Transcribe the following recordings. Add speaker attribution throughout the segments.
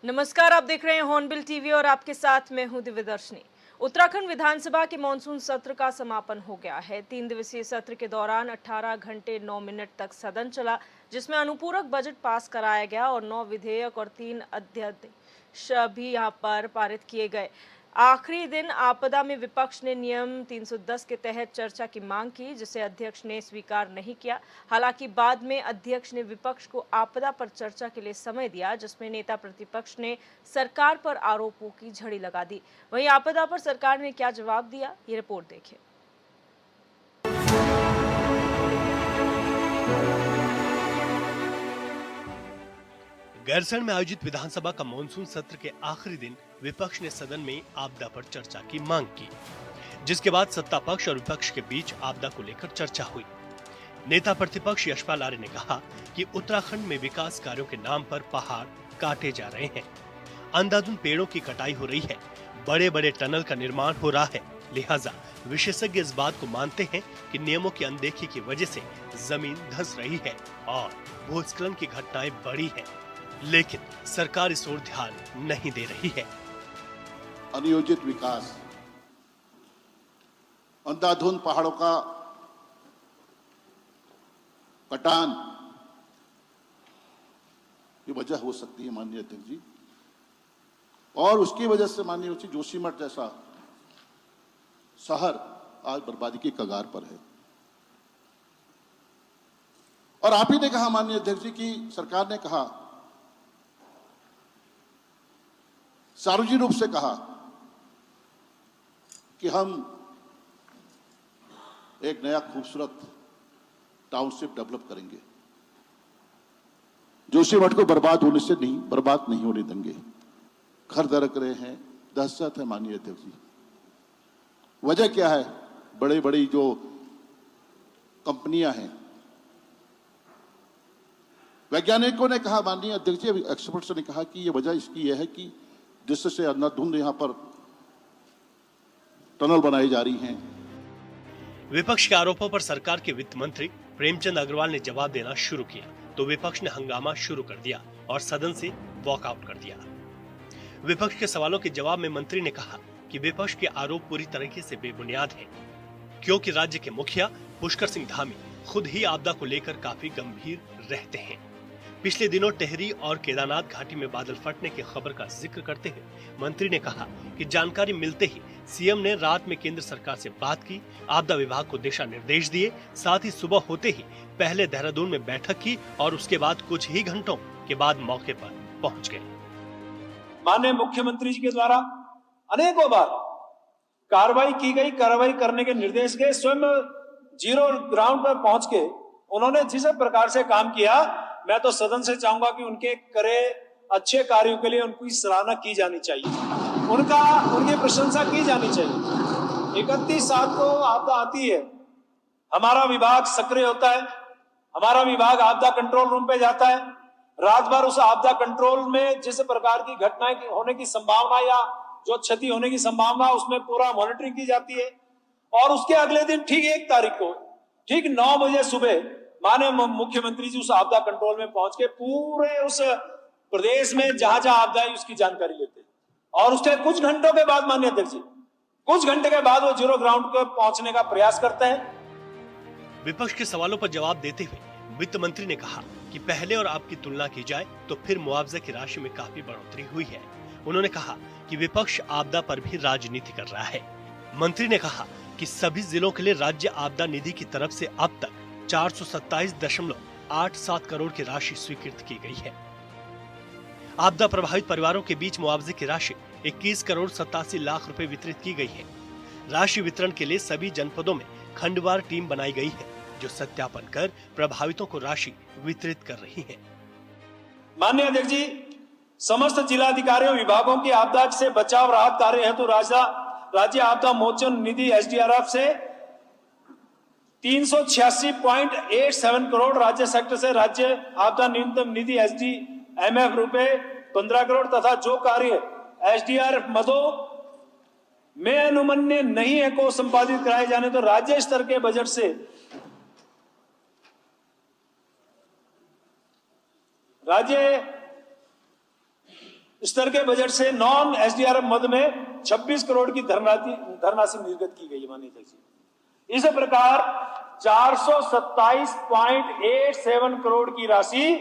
Speaker 1: नमस्कार, आप देख रहे हैं हॉर्नबिल टीवी और आपके साथ मैं हूं दिव्यदर्शनी। उत्तराखंड विधानसभा के मानसून सत्र का समापन हो गया है। 3 दिवसीय सत्र के दौरान 18 घंटे 9 मिनट तक सदन चला, जिसमें अनुपूरक बजट पास कराया गया और 9 विधेयक और 3 अध्यादेश भी यहां पर पारित किए गए। आखिरी दिन आपदा में विपक्ष ने नियम 310 के तहत चर्चा की मांग की, जिसे अध्यक्ष ने स्वीकार नहीं किया। हालांकि बाद में अध्यक्ष ने विपक्ष को आपदा पर चर्चा के लिए समय दिया, जिसमें नेता प्रतिपक्ष ने सरकार पर आरोपों की झड़ी लगा दी। वहीं आपदा पर सरकार ने क्या जवाब दिया, ये रिपोर्ट देखिए।
Speaker 2: गैरसैंण में आयोजित विधानसभा का मानसून सत्र के आखिरी दिन विपक्ष ने सदन में आपदा पर चर्चा की मांग की, जिसके बाद सत्ता पक्ष और विपक्ष के बीच आपदा को लेकर चर्चा हुई। नेता प्रतिपक्ष यशपाल आर्य ने कहा कि उत्तराखंड में विकास कार्यों के नाम पर पहाड़ काटे जा रहे हैं, अंधाधुंध पेड़ों की कटाई हो रही है, बड़े बड़े टनल का निर्माण हो रहा है। लिहाजा विशेषज्ञ इस बात को मानते हैं कि नियमों की अनदेखी की वजह से जमीन धंस रही है और भूस्खलन की घटनाएं बढ़ी हैं, लेकिन सरकार इस ओर ध्यान नहीं दे रही है।
Speaker 3: अनियोजित विकास, अंधाधुंध पहाड़ों का कटान, ये वजह हो सकती है माननीय अध्यक्ष जी, और उसकी वजह से माननीय जोशीमठ जैसा शहर आज बर्बादी की कगार पर है। और आप ही ने कहा माननीय अध्यक्ष जी कि सरकार ने कहा, सार्वजनिक रूप से कहा कि हम एक नया खूबसूरत टाउनशिप डेवलप करेंगे, जोशीमठ को बर्बाद नहीं होने देंगे। घर दरक रहे हैं, दहशत है माननीय अध्यक्ष जी। वजह क्या है? बड़े बड़ी जो कंपनियां हैं, वैज्ञानिकों ने कहा माननीय अध्यक्ष जी, एक्सपर्ट्स ने कहा कि यह वजह इसकी यह है कि जिससे अंधाधुंध यहां पर टनल बनाई जा रही हैं।
Speaker 2: विपक्ष के आरोपों पर सरकार के वित्त मंत्री प्रेमचंद अग्रवाल ने जवाब देना शुरू किया तो विपक्ष ने हंगामा शुरू कर दिया और सदन से वॉकआउट कर दिया। विपक्ष के सवालों के जवाब में मंत्री ने कहा कि विपक्ष के आरोप पूरी तरीके से बेबुनियाद हैं, क्योंकि राज्य के मुखिया पुष्कर सिंह धामी खुद ही आपदा को लेकर काफी गंभीर रहते हैं। पिछले दिनों टेहरी और केदारनाथ घाटी में बादल फटने की खबर का जिक्र करते हुए मंत्री ने कहा कि जानकारी मिलते ही सीएम ने रात में केंद्र सरकार से बात की, आपदा विभाग को दिशा निर्देश दिए, साथ ही सुबह होते ही पहले देहरादून में बैठक की और उसके बाद कुछ ही घंटों के बाद मौके पर पहुंच गए।
Speaker 4: माननीय मुख्यमंत्री जी के द्वारा अनेकों बार कार्रवाई की गई, कार्रवाई करने के निर्देश गए। स्वयं जीरो ग्राउंड पर पहुंच के उन्होंने जिस प्रकार से काम किया, मैं तो सदन से चाहूंगा कि उनके करे अच्छे कार्यों के लिए उनकी सराहना की जानी चाहिए, उनकी प्रशंसा की जानी चाहिए। 31/7 को आपदा आती है, हमारा विभाग सक्रिय होता है, हमारा विभाग आपदा कंट्रोल रूम पे जाता है, रात भर उस आपदा कंट्रोल में जिस प्रकार की घटनाएं होने की संभावना या जो क्षति होने की संभावना, उसमें पूरा मॉनिटरिंग की जाती है। और उसके अगले दिन ठीक 1 तारीख को ठीक 9 बजे सुबह माननीय मुख्यमंत्री जी उस आपदा कंट्रोल में पहुंच के पूरे उस प्रदेश में जहां जहां आपदा है उसकी जानकारी लेते हैं। और उसके कुछ घंटों के बाद माननीय अध्यक्ष जी, कुछ घंटे के बाद वो जीरो ग्राउंड पर पहुंचने का प्रयास करते हैं।
Speaker 2: विपक्ष के सवालों पर जवाब देते हुए वित्त मंत्री ने कहा कि पहले और अब की तुलना की जाए तो फिर मुआवजे की राशि में काफी बढ़ोतरी हुई है। उन्होंने कहा कि विपक्ष आपदा पर भी राजनीति कर रहा है। मंत्री ने कहा कि सभी जिलों के लिए राज्य आपदा निधि की तरफ से अब तक 427.87 करोड़ की राशि स्वीकृत की गई है। आपदा प्रभावित परिवारों के बीच मुआवजे की राशि 21 करोड़ 87 लाख रुपए वितरित की गई है। राशि वितरण के लिए सभी जनपदों में खंडवार टीम बनाई गई है, जो सत्यापन कर प्रभावितों को राशि वितरित कर रही है।
Speaker 4: माननीय अध्यक्ष जी, समस्त जिलाधिकारियों विभागों की आपदा से बचाव राहत कार्य हेतु राज्य आपदा मोचन निधि एसडीआरएफ से 386.87 करोड़, राज्य सेक्टर से राज्य आपदा न्यूनतम निधि एसडीएमएफ रुपए 15 करोड़ तथा जो कार्य एसडीआरएफ मदों में अनुमन्य नहीं है को संपादित कराए जाने तो राज्य स्तर के बजट से राज्य स्तर के बजट से नॉन एसडीआरएफ मद में 26 करोड़ की धनराशि निर्गत की गई है माननीय अध्यक्ष जी। इस प्रकार 427.87 करोड़ की राशि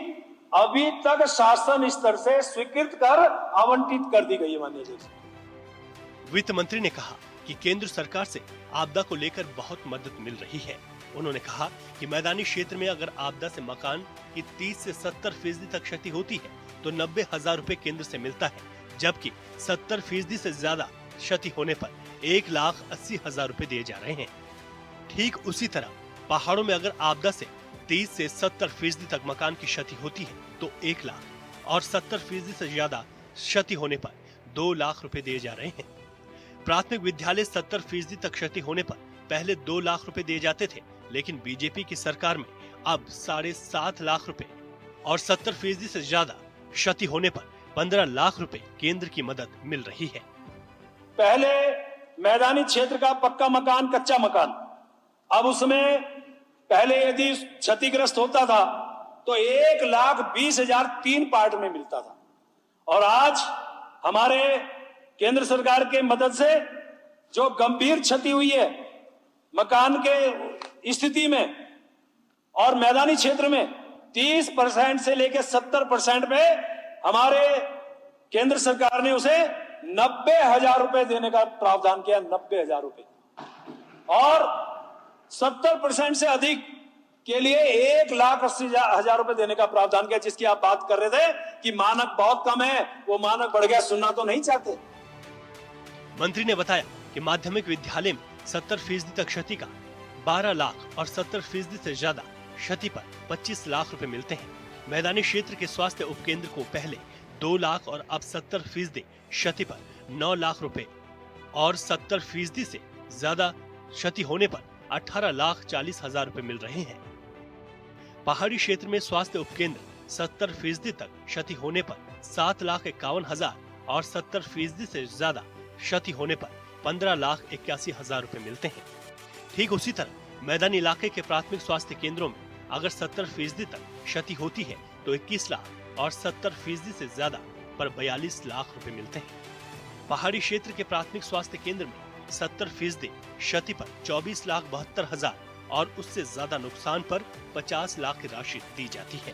Speaker 4: अभी तक शासन स्तर से स्वीकृत कर आवंटित कर दी गई है माननीय अध्यक्ष।
Speaker 2: वित्त मंत्री ने कहा कि केंद्र सरकार से आपदा को लेकर बहुत मदद मिल रही है। उन्होंने कहा कि मैदानी क्षेत्र में अगर आपदा से मकान की 30 से 70% तक क्षति होती है तो 90,000 रुपए केंद्र से मिलता है, जबकि 70% से ज्यादा क्षति होने पर 1,80,000 रुपए दिए जा रहे हैं। ठीक उसी तरह पहाड़ों में अगर आपदा से 30 से 70% तक मकान की क्षति होती है तो 1 लाख और 70% से ज्यादा क्षति होने पर 2 लाख रुपए दिए जा रहे हैं। प्राथमिक विद्यालय 70% तक क्षति होने पर पहले 2 लाख रुपए दिए जाते थे, लेकिन बीजेपी की सरकार में अब 7.5 लाख रुपए और 70% से ज्यादा क्षति होने पर 15 लाख रुपए केंद्र की मदद मिल रही है।
Speaker 4: पहले मैदानी क्षेत्र का पक्का मकान, कच्चा मकान, अब उसमें पहले यदि क्षतिग्रस्त होता था तो 1,20,000 3 पार्ट में मिलता था, और आज हमारे केंद्र सरकार के मदद से जो गंभीर क्षति हुई है मकान के स्थिति में और मैदानी क्षेत्र में 30% से लेकर 70% पे हमारे केंद्र सरकार ने उसे 90,000 रुपए देने का प्रावधान किया। 90,000 रुपए और 70% से अधिक के लिए 1,80,000 रुपए देने का प्रावधान किया, जिसकी आप बात कर रहे थे कि मानक बहुत कम है, वो मानक बढ़ गया, सुनना तो नहीं चाहते।
Speaker 2: मंत्री ने बताया कि माध्यमिक विद्यालय में 70% तक क्षति का 12 लाख और 70% से ज्यादा क्षति पर 25 लाख रुपए मिलते हैं। मैदानी क्षेत्र के स्वास्थ्य उपकेंद्र को पहले 2 लाख और अब 70% क्षति पर 9 लाख रुपए और 70% से ज्यादा क्षति होने पर 18,40,000 रुपए मिल रहे हैं। पहाड़ी क्षेत्र में स्वास्थ्य उपकेंद्र 70% तक क्षति होने पर 7,51,000 और 70% से ज्यादा क्षति होने पर 15,81,000 रुपए मिलते हैं। ठीक उसी तरह मैदानी इलाके के प्राथमिक स्वास्थ्य केंद्रों में अगर 70% तक क्षति होती है तो 21 लाख और 70% से ज्यादा पर 42 लाख रुपए मिलते हैं। पहाड़ी क्षेत्र के प्राथमिक स्वास्थ्य केंद्र में 70% क्षति पर 24,72,000 और उससे ज्यादा नुकसान पर 50 लाख की राशि दी जाती है।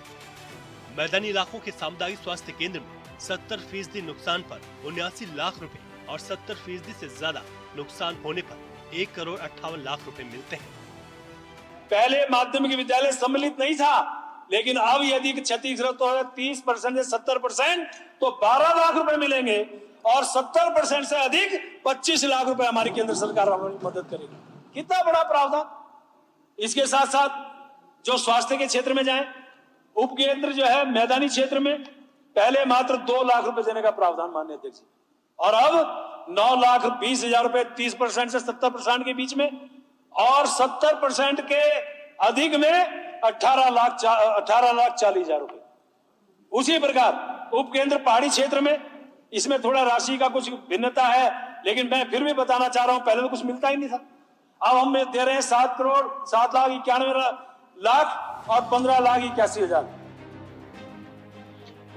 Speaker 2: मैदानी इलाकों के सामुदायिक स्वास्थ्य केंद्र में 70% नुकसान पर 79 लाख रुपए और 70% से ज्यादा नुकसान होने पर 1,58,00,000 रुपए मिलते हैं।
Speaker 4: पहले माध्यमिक विद्यालय सम्मिलित नहीं था, लेकिन अब यदि क्षतिग्रस्त हो 30% से 70% तो 12 लाख रुपए मिलेंगे और 70% से अधिक 25 लाख रुपए हमारी केंद्र सरकार हमारी मदद करेगी। कितना बड़ा प्रावधान। इसके साथ साथ जो स्वास्थ्य के क्षेत्र में जाएं, उपकेंद्र जो है मैदानी क्षेत्र में पहले मात्र 2 लाख रुपए देने का प्रावधान माननीय अध्यक्ष जी, और अब 9,20,000 रुपए 30% से 70% के बीच में और 70% के अधिक में 18,40,000 रुपए। उसी प्रकार उपकेंद्र पहाड़ी क्षेत्र में, इसमें थोड़ा राशि का कुछ भिन्नता है, लेकिन मैं फिर भी बताना चाह रहा हूं, पहले तो कुछ मिलता ही नहीं था। अब हम दे रहे हैं 7,91,91,00,000 और 15,81,000।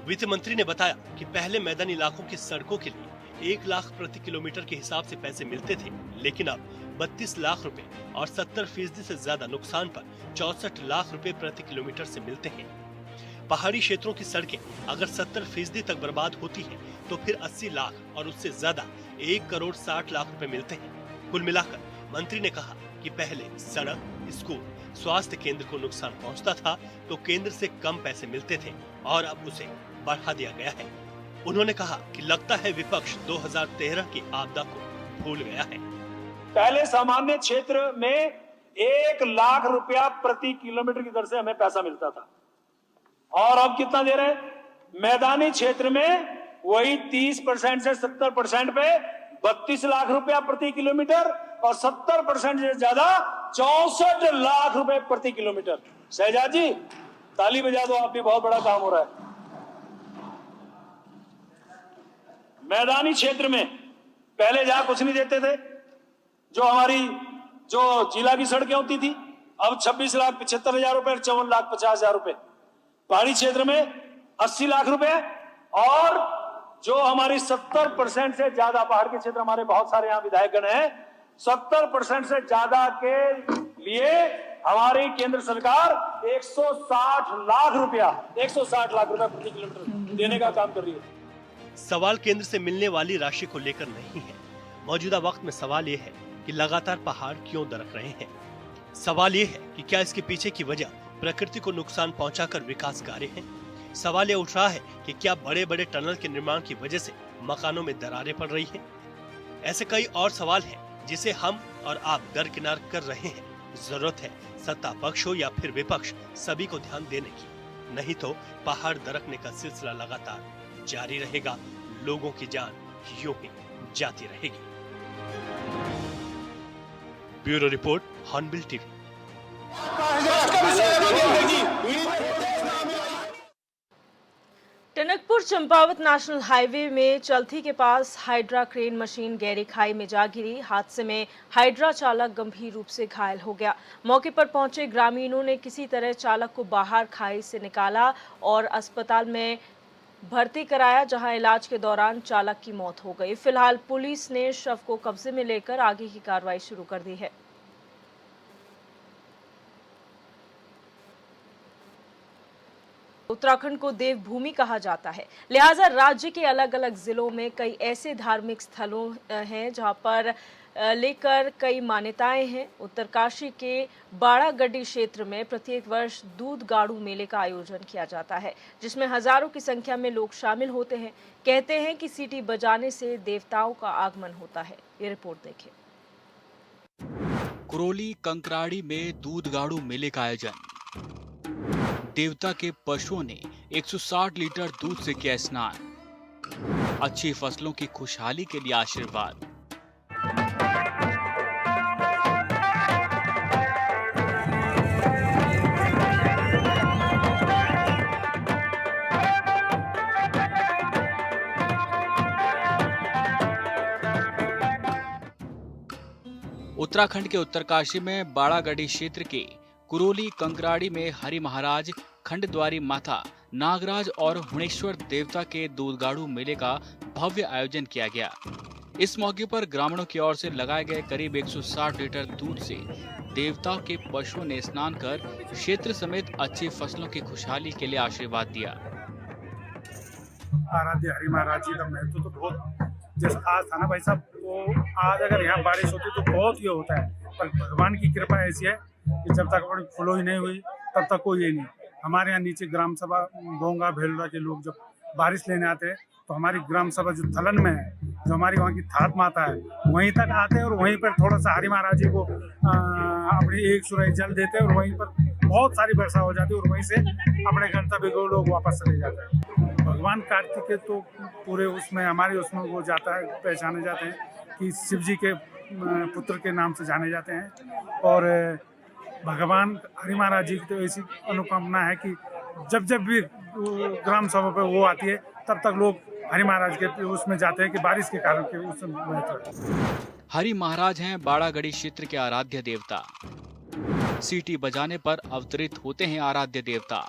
Speaker 2: वित्त मंत्री ने बताया कि पहले मैदानी इलाकों की सड़कों के लिए 1 लाख प्रति किलोमीटर के हिसाब से पैसे मिलते थे, लेकिन अब 32 लाख रुपए और 70% से ज्यादा नुकसान पर 64 लाख रुपए प्रति किलोमीटर से मिलते हैं। पहाड़ी क्षेत्रों की सड़कें अगर 70% तक बर्बाद होती हैं, तो फिर 80 लाख और उससे ज्यादा 1,60,00,000 रुपए मिलते हैं। कुल मिलाकर मंत्री ने कहा कि पहले सड़क, स्कूल, स्वास्थ्य केंद्र को नुकसान पहुंचता था तो केंद्र से कम पैसे मिलते थे और अब उसे बढ़ा दिया गया है। उन्होंने कहा कि लगता है विपक्ष 2013 की आपदा को भूल गया है।
Speaker 4: पहले सामान्य क्षेत्र में 1 लाख रुपया प्रति किलोमीटर की दर से हमें पैसा मिलता था, और अब कितना दे रहे हैं? मैदानी क्षेत्र में वही 30% से 70% पे 32 लाख रुपया प्रति किलोमीटर और 70% से ज्यादा 64 लाख रुपए प्रति किलोमीटर। शहजाद जी ताली बजा दो, आप भी, बहुत बड़ा काम हो रहा है। मैदानी क्षेत्र में पहले जहां कुछ नहीं देते थे, जो हमारी जो जिला की सड़कें होती थी, अब 26,75,000 रुपए, 54,50,000 रुपए। पहाड़ी क्षेत्र में 80 लाख रुपए और जो हमारी 70% से ज्यादा पहाड़ के क्षेत्र, हमारे बहुत सारे यहाँ विधायकगण हैं, 70% से ज्यादा के लिए हमारी केंद्र सरकार 160 लाख रुपया प्रति किलोमीटर देने का काम कर रही है।
Speaker 2: सवाल केंद्र से मिलने वाली राशि को लेकर नहीं है। मौजूदा वक्त में सवाल ये है कि लगातार पहाड़ क्यों दरक रहे हैं। सवाल ये है कि क्या इसके पीछे की वजह प्रकृति को नुकसान पहुंचाकर विकास कार्य है। सवाल ये उठ रहा है कि क्या बड़े बड़े टनल के निर्माण की वजह से मकानों में दरारें पड़ रही हैं। ऐसे कई और सवाल हैं जिसे हम और आप दरकिनार कर रहे हैं। जरूरत है सत्ता पक्ष हो या फिर विपक्ष, सभी को ध्यान देने की, नहीं तो पहाड़ दरकने का सिलसिला लगातार जारी रहेगा। लोगों की जान यूं ही जाती रहेगी। Bureau report, hornbill TV.
Speaker 1: Tanakpur Champawat national highway में चलथी के पास हाइड्रा क्रेन मशीन गहरी खाई में जा गिरी। हादसे में हाइड्रा चालक गंभीर रूप से घायल हो गया। मौके पर पहुंचे ग्रामीणों ने किसी तरह चालक को बाहर खाई से निकाला और अस्पताल में भर्ती कराया, जहां इलाज के दौरान चालक की मौत हो गई। फिलहाल पुलिस ने शव को कब्जे में लेकर आगे की कार्रवाई शुरू कर दी है। उत्तराखंड को देवभूमि कहा जाता है, लिहाजा राज्य के अलग अलग जिलों में कई ऐसे धार्मिक स्थलों हैं जहां पर लेकर कई मान्यताएं हैं। उत्तरकाशी के बाड़ागड्डी क्षेत्र में प्रत्येक वर्ष दूध गाड़ू मेले का आयोजन किया जाता है, जिसमें हजारों की संख्या में लोग शामिल होते हैं। कहते हैं कि सीटी बजाने से देवताओं का आगमन होता है। ये रिपोर्ट देखें।
Speaker 5: कुरोली कंकराड़ी में दूध गाड़ू मेले का आयोजन। देवता के पशुओं ने 160 लीटर दूध से किया स्नान। अच्छी फसलों की खुशहाली के लिए आशीर्वाद। उत्तराखंड के उत्तरकाशी में बाड़ागढ़ी क्षेत्र के कुरोली कंकराड़ी में हरि महाराज, खंडद्वारी माता, नागराज और हुणेश्वर देवता के दूधगाड़ू मेले का भव्य आयोजन किया गया। इस मौके पर ग्रामीणों की ओर से लगाए गए करीब 160 लीटर दूध से देवताओं के पशुओं ने स्नान कर क्षेत्र समेत अच्छी फसलों की खुशहाली के लिए आशीर्वाद दिया।
Speaker 6: आराध्य हरि महाराज जी का महत्व तो बहुत जैसे आज था ना भाई साहब, तो आज अगर यहाँ बारिश होती तो बहुत ये होता है, पर भगवान की कृपा ऐसी है कि जब तक अपनी फुलो ही नहीं हुई तब तक कोई ये नहीं। हमारे यहाँ नीचे ग्राम सभा बोंगा भेलरा के लोग जब बारिश लेने आते हैं तो हमारी ग्राम सभा जो थलन में है, जो हमारी वहाँ की थात माता है, वहीं तक आते हैं और वहीं पर थोड़ा सा हरि महाराज जी को अपनी एक सुराही जल देते हैं और वहीं पर बहुत सारी वर्षा हो जाती है और वहीं से अपने गंतव्य को लोग वापस चले जाते हैं। भगवान कार्तिकेय तो पूरे उसमें हमारे उसमें वो जाता है, पहचाने जाते हैं कि शिव जी के पुत्र के नाम से जाने जाते हैं। और भगवान हरि महाराज जी की तो ऐसी अनुकामना है कि जब जब भी ग्राम सभा पे वो आती है तब तक लोग हरि महाराज के उसमें जाते हैं कि बारिश के कारण के उसमें।
Speaker 5: हरि महाराज हैं बाड़ागढ़ी क्षेत्र के आराध्य देवता। सीटी बजाने पर अवतरित होते हैं आराध्य देवता।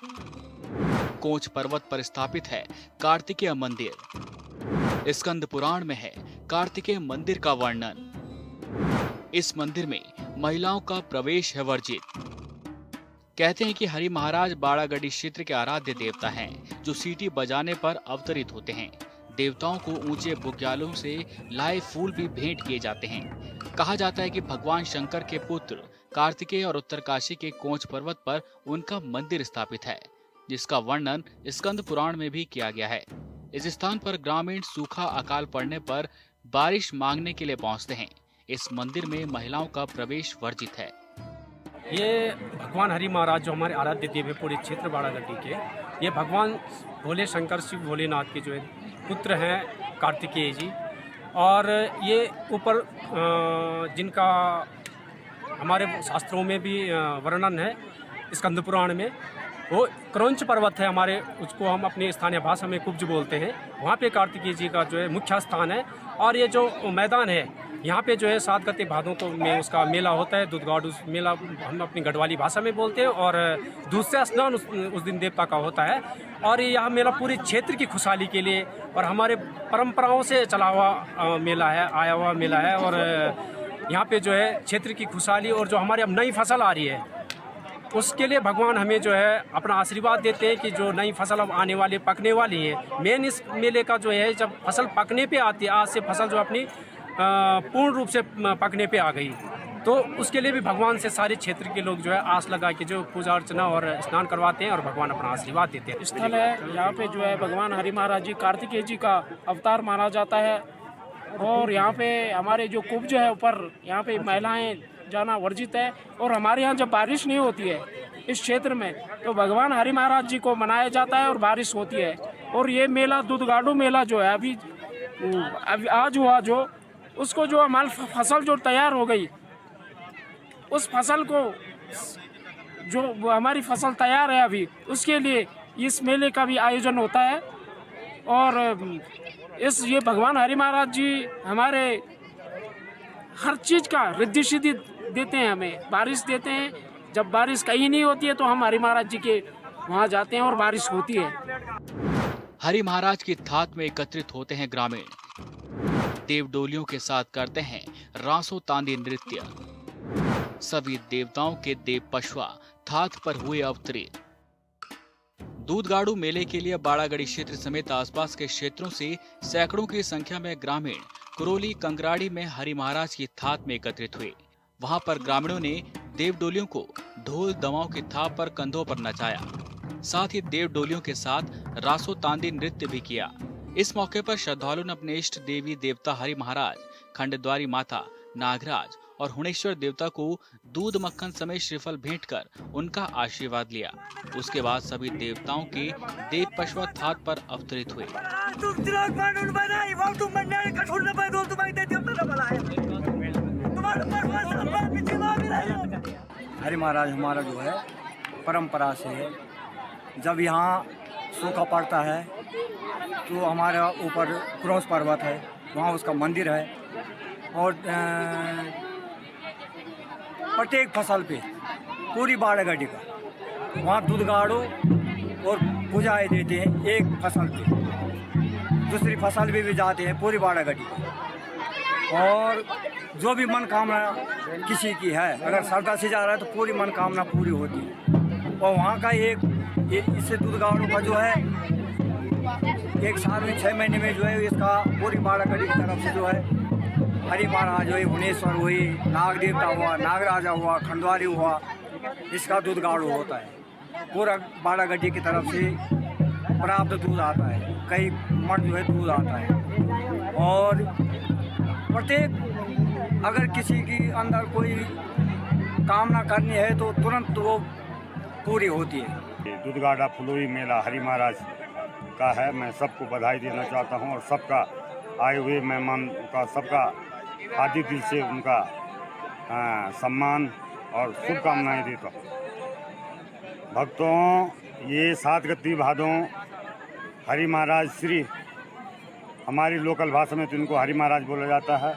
Speaker 5: कोच पर्वत पर स्थापित है कार्तिकेय मंदिर। स्कंद पुराण में है कार्तिकेय मंदिर का वर्णन। इस मंदिर में महिलाओं का प्रवेश है वर्जित। कहते हैं कि हरि महाराज बाड़ागढ़ी क्षेत्र के आराध्य देवता हैं, जो सीटी बजाने पर अवतरित होते हैं। देवताओं को ऊंचे बुग्यालों से लाए फूल भी भेंट किए जाते हैं। कहा जाता है कि भगवान शंकर के पुत्र कार्तिकेय और उत्तरकाशी के कोच पर्वत पर उनका मंदिर स्थापित है, जिसका वर्णन स्कंद पुराण में भी किया गया है। इस स्थान पर ग्रामीण सूखा अकाल पड़ने पर बारिश मांगने के लिए पहुंचते हैं। इस मंदिर में महिलाओं का प्रवेश वर्जित है।
Speaker 7: ये भगवान हरि महाराज जो हमारे आराध्य देव है पूरे क्षेत्र बाड़ागढ़ी के, ये भगवान भोले शंकर शिव भोलेनाथ के जो है पुत्र हैं कार्तिकेय जी। और ये ऊपर जिनका हमारे शास्त्रों में भी वर्णन है स्कंद पुराण में, वो क्रौंच पर्वत है हमारे, उसको हम अपनी स्थानीय भाषा में कुब्ज बोलते हैं। वहाँ पे कार्तिकेय जी का जो है मुख्य स्थान है। और ये जो मैदान है यहाँ पे जो है 7 गते भादों को में उसका मेला होता है, दूधगाड़ू मेला हम अपनी गढ़वाली भाषा में बोलते हैं। और दूध से स्नान उस दिन देवता का होता है। और यह मेला पूरे क्षेत्र की खुशहाली के लिए और हमारे परंपराओं से चला हुआ मेला है, आया हुआ मेला है। और यहाँ पे जो है क्षेत्र की खुशहाली और जो हमारे अब नई फसल आ रही है उसके लिए भगवान हमें जो है अपना आशीर्वाद देते हैं कि जो नई फसल अब आने वाली पकने वाली है। मेन इस मेले का जो है जब फसल पकने पे आती है, आज से फसल जो अपनी पूर्ण रूप से पकने पे आ गई, तो उसके लिए भी भगवान से सारे क्षेत्र के लोग जो है आस लगा के जो पूजा अर्चना और स्नान करवाते हैं और भगवान अपना आशीर्वाद देते हैं।
Speaker 8: स्थल है यहाँ पे जो है भगवान हरि महाराज जी कार्तिकेय जी का अवतार माना जाता है। और यहाँ पे हमारे जो कुब्ज है ऊपर, यहाँ पे महिलाएं जाना वर्जित है। और हमारे यहाँ जब बारिश नहीं होती है इस क्षेत्र में तो भगवान हरि महाराज जी को मनाया जाता है और बारिश होती है। और ये मेला दूधगाड़ू मेला जो है अभी आज हुआ, जो उसको जो हमारी फसल जो तैयार हो गई उस फसल को जो हमारी फसल तैयार है अभी उसके लिए इस मेले का भी आयोजन होता है। और ये भगवान हरि महाराज जी हमारे हर चीज़ का रिद्धि सिद्धि देते हैं, हमें बारिश देते हैं। जब बारिश कहीं नहीं होती है तो हम हरि महाराज जी के वहाँ जाते हैं और बारिश होती है।
Speaker 5: हरि महाराज की थात में एकत्रित होते हैं ग्रामीण, देवडोलियों के साथ करते हैं रासो तांदी नृत्य। सभी देवताओं के देव पशुआ थात पर हुए अवतरित। दूधगाड़ू मेले के लिए बाड़ागढ़ी क्षेत्र समेत आसपास के क्षेत्रों से सैकड़ों की संख्या में ग्रामीण कुरोली कंकराड़ी में हरि महाराज की थात में एकत्रित हुए। वहां पर ग्रामीणों ने देवडोलियों को ढोल दमाओं की थाप पर कंधों पर नचाया, साथ ही देवडोलियों के साथ रासो तांदी नृत्य भी किया। इस मौके पर श्रद्धालुओं ने अपने इष्ट देवी देवता हरि महाराज, खंडद्वारी माता, नागराज और हुणेश्वर देवता को दूध मक्खन समेत श्रीफल भेंट कर उनका आशीर्वाद लिया। उसके बाद सभी देवताओं के देव पशुआ थात पर अवतरित हुए।
Speaker 9: हरि महाराज हमारा जो है परंपरा से है, जब यहाँ सूखा पड़ता है तो हमारे ऊपर क्रॉस पर्वत है, वहाँ उसका मंदिर है। और प्रत्येक फसल पे पूरी बाड़ागढ़ी का वहाँ दूधगाड़ू और पूजाएं देते हैं। एक फसल पे दूसरी फसल पे भी जाते हैं पूरी बाड़ागढ़ी का। और जो भी मनोकामना किसी की है, अगर श्रद्धा से जा रहा है तो पूरी मनोकामना पूरी होती है। और वहाँ का इससे दूधगाड़ू का जो है एक साल में 6 महीने में जो है इसका पूरी बाड़ागढ़ी की तरफ से जो है हरि महाराज हुए, हुणेश्वर हुई, नाग देवता हुआ, नागराजा हुआ, खंडवारी हुआ, इसका दूधगाड़ू होता है। पूरा बाड़ागढ़ी की तरफ से प्राप्त दूध आता है, कई मण जो है दूध आता है। और प्रत्येक अगर किसी की अंदर कोई कामना करनी है तो तुरंत वो पूरी होती है।
Speaker 10: दूधगाड़ा फुलोई मेला हरि महाराज का है। मैं सबको बधाई देना चाहता हूँ और सबका आए हुए मेहमान का सबका आदि दिल से उनका सम्मान और शुभकामनाएं देता हूँ। भक्तों, ये 7 गते भादों हरि महाराज श्री, हमारी लोकल भाषा में तो इनको हरि महाराज बोला जाता है।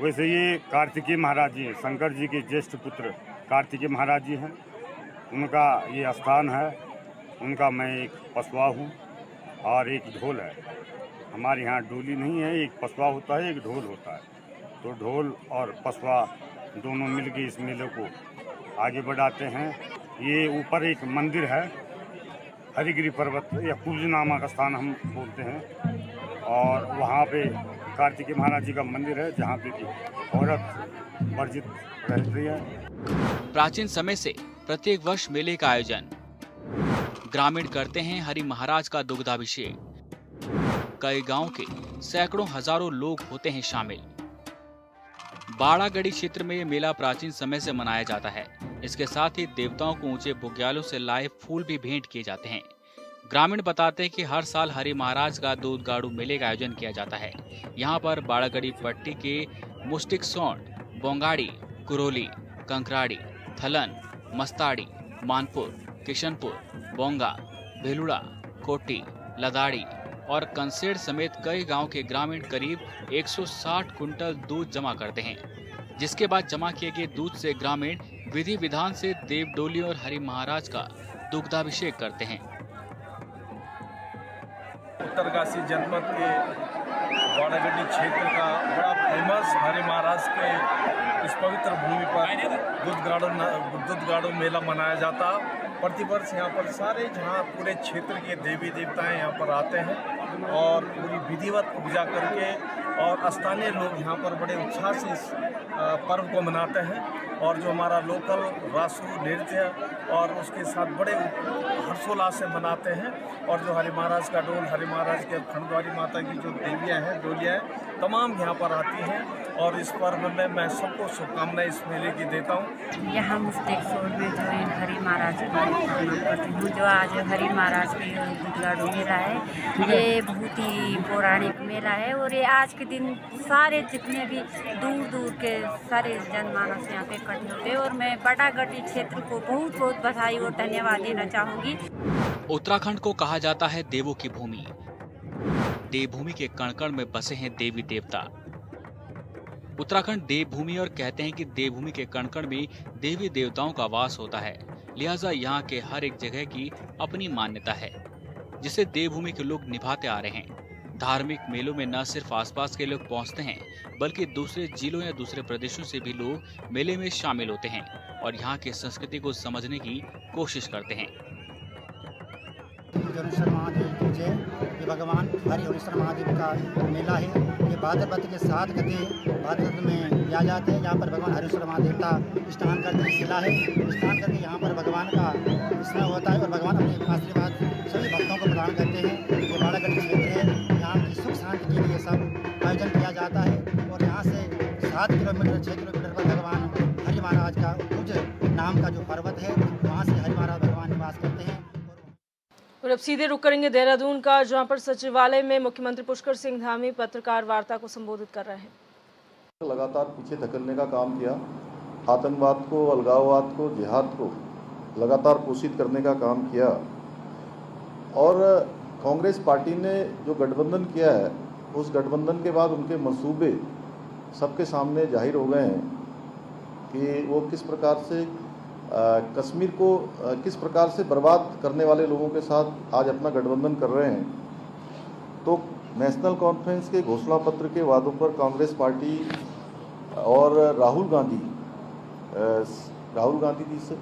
Speaker 10: वैसे ये कार्तिकेय महाराज जी, शंकर जी के ज्येष्ठ पुत्र कार्तिकेय महाराज जी हैं, उनका ये स्थान है। उनका मैं एक पसवा हूँ और एक ढोल है। हमारे यहाँ डोली नहीं है, एक पसवा होता है, एक ढोल होता है। तो ढोल और पसवा दोनों मिलके इस मेले को आगे बढ़ाते हैं। ये ऊपर एक मंदिर है, हरिगिरी पर्वत या कुब्ज नामक स्थान हम बोलते हैं। और वहाँ पे कार्तिकेय महाराज जी का मंदिर है, जहाँ पे औरत वर्जित रहती है।
Speaker 5: प्राचीन समय से प्रत्येक वर्ष मेले का आयोजन ग्रामीण करते हैं हरि महाराज का दुग्धाभिषेक। कई गांव के सैकड़ों हजारों लोग होते हैं शामिल। बाड़ागढ़ी क्षेत्र में मेला प्राचीन समय से मनाया जाता है। इसके साथ ही देवताओं को ऊंचे बुग्यालों से लाए फूल भी भेंट किए जाते हैं। ग्रामीण बताते हैं कि हर साल हरि महाराज का दूधगाड़ू मेले का आयोजन किया जाता है। यहाँ पर बाड़ागढ़ी पट्टी के मुस्टिक सौंड, बोंगाड़ी, कुरोली, कंकराड़ी, थलन, मस्ताड़ी, मानपुर, किशनपुर, बोंगा, भेलुड़ा, कोटी, लदाड़ी, और कंसेड़ समेत कई गांव के ग्रामीण करीब 160 कुंटल दूध जमा करते हैं, जिसके बाद जमा किए गए दूध से ग्रामीण विधि विधान से देव डोली और हरि महाराज का दुग्धाभिषेक करते हैं।
Speaker 11: उत्तरकाशी जनपद के बाड़ागड्डी क्षेत्र का बड़ा फेमस हरि महाराज के इस पवित्र भूमि पर दूधगाड़ो मेला मनाया जाता। प्रतिवर्ष यहाँ पर सारे जहाँ पूरे क्षेत्र के देवी देवताएं यहाँ पर आते हैं और पूरी विधिवत पूजा करके और स्थानीय लोग यहाँ पर बड़े उत्साह से इस पर्व को मनाते हैं। और जो हमारा लोकल रासु नृत्य और उसके साथ बड़े हर्षोल्लास से मनाते हैं। और जो हरि महाराज का डोल, हरि महाराज के खंडवारी माता की जो देवियाँ हैं, डोलियाँ तमाम यहाँ पर आती हैं। और इस पर्व में मैं सबको शुभकामनाएं इस मेले की देता हूँ।
Speaker 12: यहाँ मुस्तेकसोर में जो इन हरि महाराज को प्रणाम करती हूँ। जो आज हरि महाराज की दूधगाड़ो मेला है, ये बहुत ही पौराणिक मेला है और ये आज के दिन सारे जितने भी दूर दूर के सारे जनमानस यहाँ पे इकट्ठे होते हैं। और मैं बाड़ागड्डी क्षेत्र को बहुत बहुत बधाई और धन्यवाद देना चाहूँगी।
Speaker 5: उत्तराखंड को कहा जाता है देवों की भूमि। देवभूमि के कण कण में बसे हैं देवी देवता। उत्तराखंड देवभूमि और कहते हैं कि देवभूमि के कण कण में देवी देवताओं का वास होता है, लिहाजा यहाँ के हर एक जगह की अपनी मान्यता है, जिसे देवभूमि के लोग निभाते आ रहे हैं। धार्मिक मेलों में न सिर्फ आसपास के लोग पहुँचते हैं, बल्कि दूसरे जिलों या दूसरे प्रदेशों से भी लोग मेले में शामिल होते हैं और यहाँ की संस्कृति को समझने की कोशिश करते हैं।
Speaker 13: हरिहरेश्वर महादेव की जय। ये भगवान हरिहरेश्वर महादेव का मेला है। ये भाद्रपद के 7 गते भाद्रपद में किया जाते हैं। यहाँ पर भगवान हरिहरेश्वर महादेव का स्नान करके शिला है, स्नान करके यहाँ पर भगवान का स्नान होता है और भगवान अपने आशीर्वाद सभी भक्तों को प्रदान करते हैं। ये बाड़ागड्डी क्षेत्र है, यहाँ की सुख शांति के लिए सब आयोजन किया जाता है। और यहाँ से 7 किलोमीटर 6 किलोमीटर पर भगवान हरि महाराज का कुछ नाम का जो पर्वत है, वहाँ से हरि महाराज भगवान निवास करते हैं।
Speaker 1: और अब सीधे रुक करेंगे देहरादून का, जहां पर सचिवालय में मुख्यमंत्री पुष्कर सिंह धामी पत्रकार वार्ता को संबोधित कर रहे हैं।
Speaker 3: लगातार पीछे धकेलने का काम किया, आतंकवाद को, अलगाववाद को, जिहाद को लगातार पोषित करने का काम किया। और कांग्रेस पार्टी ने जो गठबंधन किया है, उस गठबंधन के बाद उनके मंसूबे सबके सामने जाहिर हो गए हैं कि वो किस प्रकार से कश्मीर को किस प्रकार से बर्बाद करने वाले लोगों के साथ आज अपना गठबंधन कर रहे हैं। तो नेशनल कॉन्फ्रेंस के घोषणा पत्र के वादों पर कांग्रेस पार्टी और राहुल गांधी जी से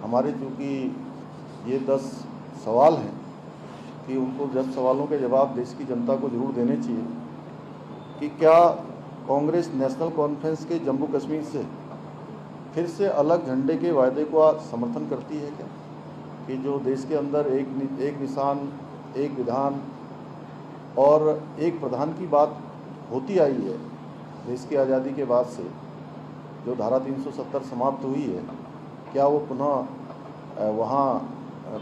Speaker 3: हमारे चूँकि ये 10 सवाल हैं कि उनको 10 सवालों के जवाब देश की जनता को जरूर देने चाहिए कि क्या कांग्रेस नेशनल कॉन्फ्रेंस के जम्मू कश्मीर से फिर से अलग झंडे के वायदे को समर्थन करती है क्या, कि जो देश के अंदर एक निशान, एक विधान और एक प्रधान की बात होती आई है देश की आज़ादी के बाद से, जो धारा 370 समाप्त हुई है, क्या वो पुनः वहाँ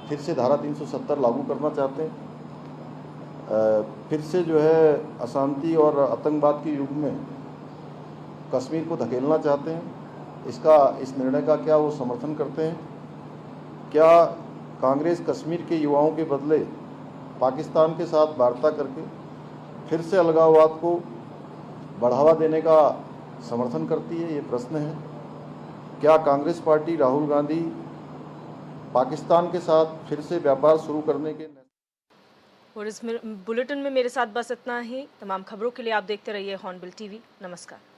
Speaker 3: फिर से धारा 370 लागू करना चाहते हैं? फिर से जो है अशांति और आतंकवाद के युग में कश्मीर को धकेलना चाहते हैं? इस निर्णय का क्या वो समर्थन करते हैं? क्या कांग्रेस कश्मीर के युवाओं के बदले पाकिस्तान के साथ वार्ता करके फिर से अलगाववाद को बढ़ावा देने का समर्थन करती है? ये प्रश्न है। क्या कांग्रेस पार्टी राहुल गांधी पाकिस्तान के साथ फिर से व्यापार शुरू करने के?
Speaker 1: और इस बुलेटिन में मेरे साथ बस इतना ही। तमाम खबरों के लिए आप देखते रहिए हॉर्नबिल टीवी। नमस्कार।